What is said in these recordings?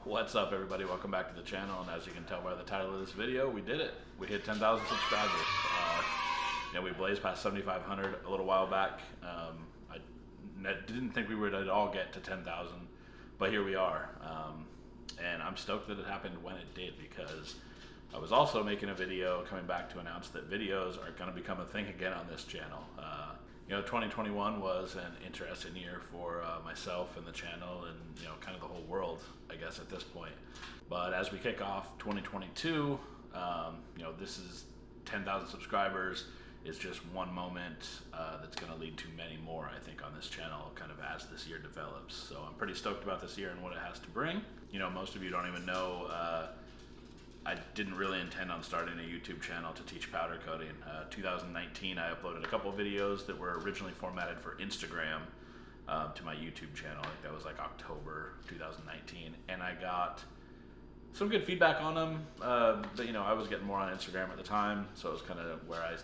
What's up, everybody? Welcome back to the channel. And as you can tell by the title of this video, we did it. We hit 10,000 subscribers. We blazed past 7,500 a little while back. I didn't think we would at all get to 10,000, but here we are. And I'm stoked that it happened when it did, because I was also making a video coming back to announce that videos are going to become a thing again on this channel. 2021 was an interesting year for myself and the channel and, kind of the whole world, I guess, at this point. But as we kick off 2022, this is 10,000 subscribers is just one moment that's going to lead to many more, I think, on this channel kind of as this year develops. So I'm pretty stoked about this year and what it has to bring. Most of you don't even know I didn't really intend on starting a YouTube channel to teach powder coating. 2019, I uploaded a couple videos that were originally formatted for Instagram to my YouTube channel. I think that was like October 2019, and I got some good feedback on them. But I was getting more on Instagram at the time, so it was kind of where I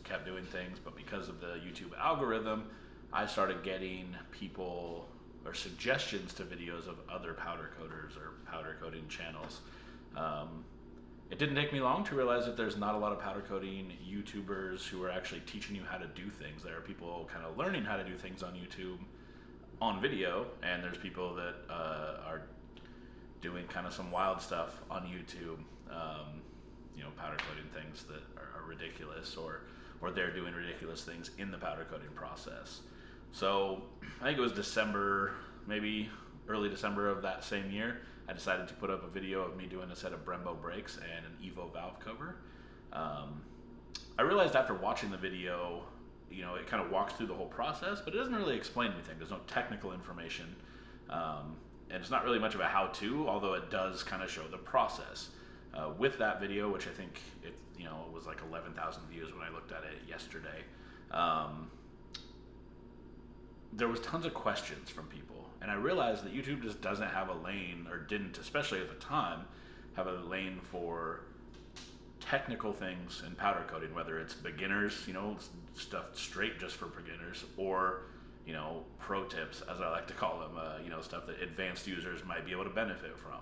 kept doing things. But because of the YouTube algorithm, I started getting people or suggestions to videos of other powder coaters or powder coating channels. It didn't take me long to realize that there's not a lot of powder coating YouTubers who are actually teaching you how to do things. There are people kind of learning how to do things on YouTube on video, and there's people that are doing kind of some wild stuff on YouTube, powder coating things that are ridiculous, or they're doing ridiculous things in the powder coating process. So I think it was December, maybe early December of that same year, I decided to put up a video of me doing a set of Brembo brakes and an Evo valve cover. I realized after watching the video, it kind of walks through the whole process, but it doesn't really explain anything. There's no technical information, and it's not really much of a how-to, although it does kind of show the process. With that video, which I think it was like 11,000 views when I looked at it yesterday, there was tons of questions from people. And I realized that YouTube just doesn't have a lane, or didn't, especially at the time, have a lane for technical things in powder coating, whether it's beginners, stuff straight just for beginners, or, pro tips, as I like to call them, stuff that advanced users might be able to benefit from.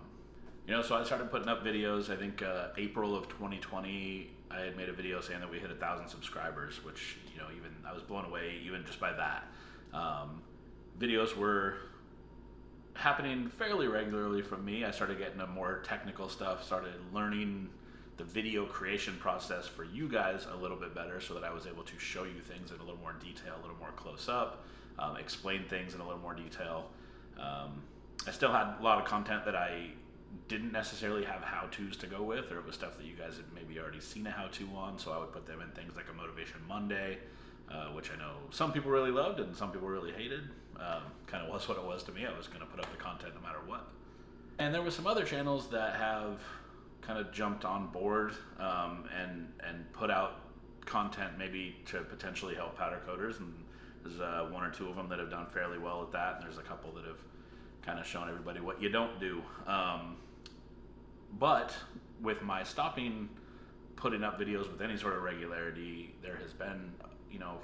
So I started putting up videos. I think April of 2020, I had made a video saying that we hit 1,000 subscribers, which, even I was blown away even just by that. Videos were happening fairly regularly from me. I started getting into more technical stuff, started learning the video creation process for you guys a little bit better, so that I was able to show you things in a little more detail, a little more close up, explain things in a little more detail. I still had a lot of content that I didn't necessarily have how-tos to go with, or it was stuff that you guys had maybe already seen a how-to on, so I would put them in things like a Motivation Monday, which I know some people really loved and some people really hated. Kind of was what it was to me. I was going to put up the content no matter what. And there were some other channels that have kind of jumped on board and put out content maybe to potentially help powder coaters. And there's one or two of them that have done fairly well at that. And there's a couple that have kind of shown everybody what you don't do. But with my stopping putting up videos with any sort of regularity, there has been,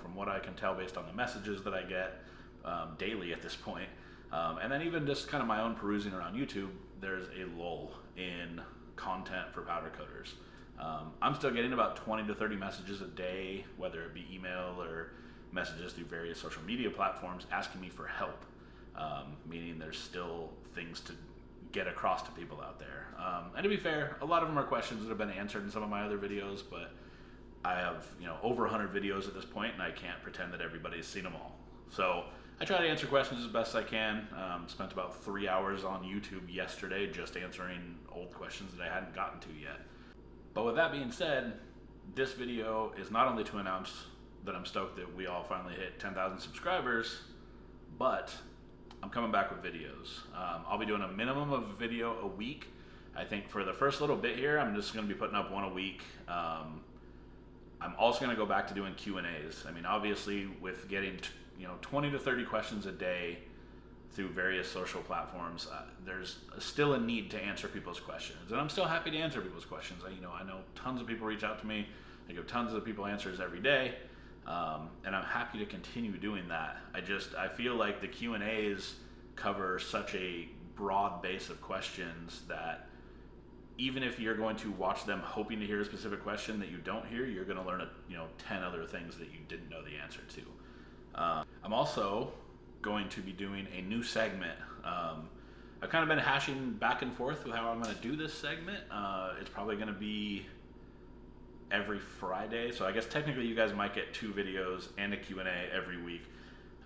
from what I can tell based on the messages that I get daily at this point, and then even just kind of my own perusing around YouTube, there's a lull in content for powder coaters. I'm still getting about 20 to 30 messages a day, whether it be email or messages through various social media platforms asking me for help, meaning there's still things to get across to people out there. And to be fair, a lot of them are questions that have been answered in some of my other videos, but I have over 100 videos at this point, and I can't pretend that everybody's seen them all. So I try to answer questions as best I can. Spent about 3 hours on YouTube yesterday just answering old questions that I hadn't gotten to yet. But with that being said, this video is not only to announce that I'm stoked that we all finally hit 10,000 subscribers, but I'm coming back with videos. I'll be doing a minimum of a video a week. I think for the first little bit here, I'm just going to be putting up one a week. I'm also going to go back to doing Q&As. I mean, obviously, with getting 20 to 30 questions a day through various social platforms, there's still a need to answer people's questions, and I'm still happy to answer people's questions. I know tons of people reach out to me. I give tons of people answers every day, and I'm happy to continue doing that. I feel like the Q&As cover such a broad base of questions that even if you're going to watch them hoping to hear a specific question that you don't hear, you're going to learn 10 other things that you didn't know the answer to. I'm also going to be doing a new segment. I've kind of been hashing back and forth with how I'm going to do this segment. It's probably going to be every Friday, so I guess technically you guys might get 2 videos and a Q&A every week.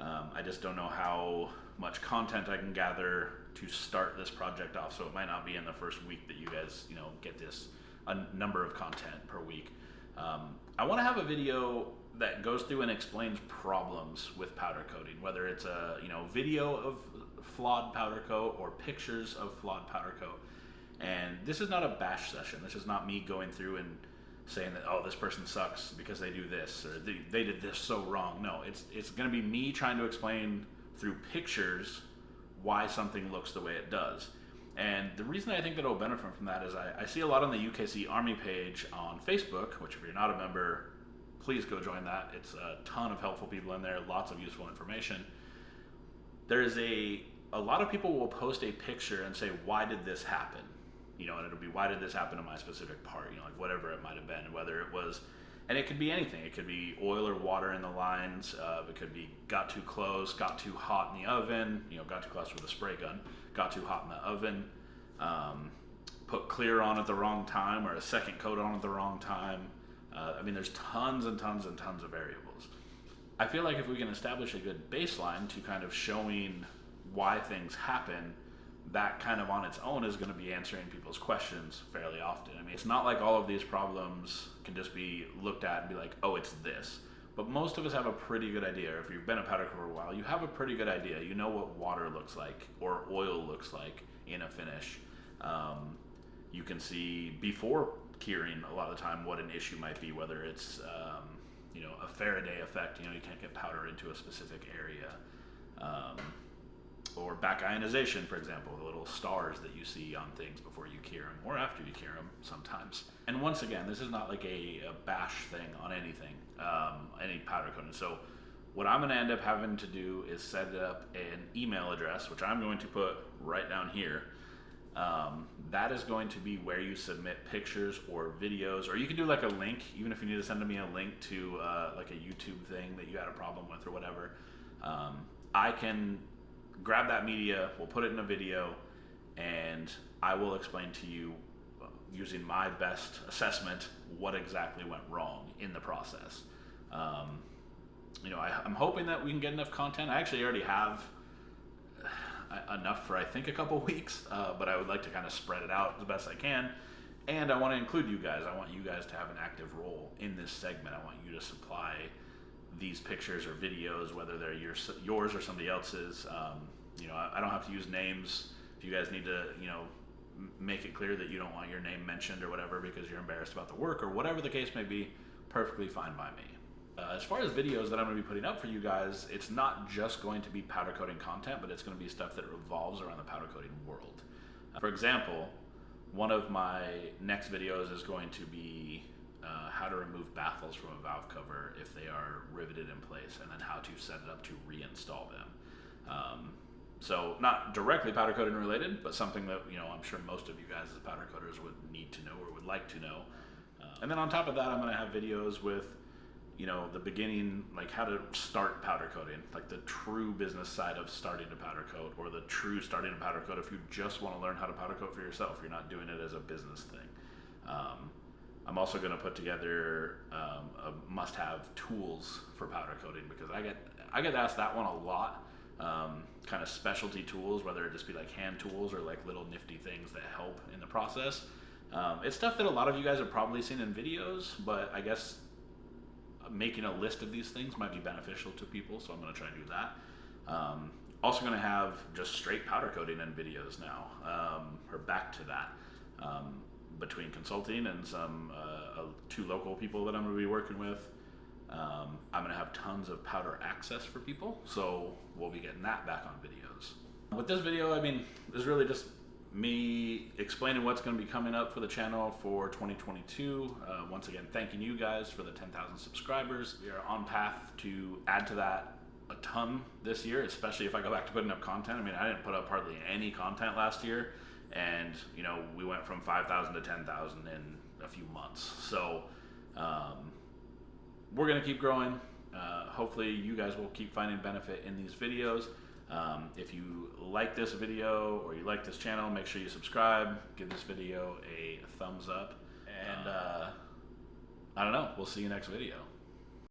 I just don't know how much content I can gather to start this project off, so it might not be in the first week that you guys get this a number of content per week. I want to have a video that goes through and explains problems with powder coating, whether it's a video of flawed powder coat or pictures of flawed powder coat. And this is not a bash session. This is not me going through and saying that, oh, this person sucks because they do this, or they did this so wrong. No, it's going to be me trying to explain through pictures why something looks the way it does. And the reason I think that it'll benefit from that is I see a lot on the UKC Army page on Facebook, which if you're not a member, please go join that. It's a ton of helpful people in there, lots of useful information. There is a lot of people will post a picture and say, why did this happen? And it'll be, why did this happen to my specific part? Like whatever it might have been, whether it was, and it could be anything. It could be oil or water in the lines. It could be got too close, got too hot in the oven, got too close with a spray gun, got too hot in the oven, put clear on at the wrong time or a second coat on at the wrong time. There's tons and tons and tons of variables. I feel like if we can establish a good baseline to kind of showing why things happen, that kind of on its own is going to be answering people's questions fairly often. It's not like all of these problems can just be looked at and be like, oh, it's this. But most of us have a pretty good idea. If you've been a powder coat for a while, you have a pretty good idea. You know what water looks like or oil looks like in a finish. You can see before curing a lot of the time what an issue might be, whether it's a Faraday effect, you can't get powder into a specific area, or back ionization, for example, the little stars that you see on things before you cure them or after you cure them sometimes. And once again, this is not like a bash thing on anything, any powder coating. So what I'm going to end up having to do is set up an email address, which I'm going to put right down here. That is going to be where you submit pictures or videos, or you can do like a link, even if you need to send me a link to like a YouTube thing that you had a problem with or whatever. I can grab that media, we'll put it in a video, and I will explain to you using my best assessment what exactly went wrong in the process. I'm hoping that we can get enough content. I actually already have enough for I think a couple weeks, but I would like to kind of spread it out the best I can, and I want to include you guys. I want you guys to have an active role in this segment. I want you to supply these pictures or videos, whether they're yours or somebody else's. I don't have to use names. If you guys need to make it clear that you don't want your name mentioned or whatever because you're embarrassed about the work or whatever the case may be, perfectly fine by me. As far as videos that I'm going to be putting up for you guys, it's not just going to be powder coating content, but it's going to be stuff that revolves around the powder coating world. For example, one of my next videos is going to be how to remove baffles from a valve cover if they are riveted in place, and then how to set it up to reinstall them. So not directly powder coating related, but something that I'm sure most of you guys as powder coaters would need to know or would like to know. And then on top of that, I'm going to have videos with the beginning, like how to start powder coating, like the true business side of starting to powder coat, or the true starting to powder coat if you just want to learn how to powder coat for yourself. You're not doing it as a business thing. I'm also going to put together a must-have tools for powder coating, because I get asked that one a lot. Kind of specialty tools, whether it just be like hand tools or like little nifty things that help in the process. It's stuff that a lot of you guys have probably seen in videos, but I guess making a list of these things might be beneficial to people, so I'm going to try and do that. Also going to have just straight powder coating in videos now, or back to that, between consulting and some 2 local people that I'm going to be working with. I'm going to have tons of powder access for people, so we'll be getting that back on videos. With this video, this is really just me explaining what's going to be coming up for the channel for 2022. Once again, thanking you guys for the 10,000 subscribers. We are on path to add to that a ton this year, especially if I go back to putting up content. I mean, I didn't put up hardly any content last year, and you know, we went from 5,000 to 10,000 in a few months. So we're gonna keep growing. Hopefully, you guys will keep finding benefit in these videos. If you like this video or you like this channel, make sure you subscribe, give this video a thumbs up, and I don't know, we'll see you next video.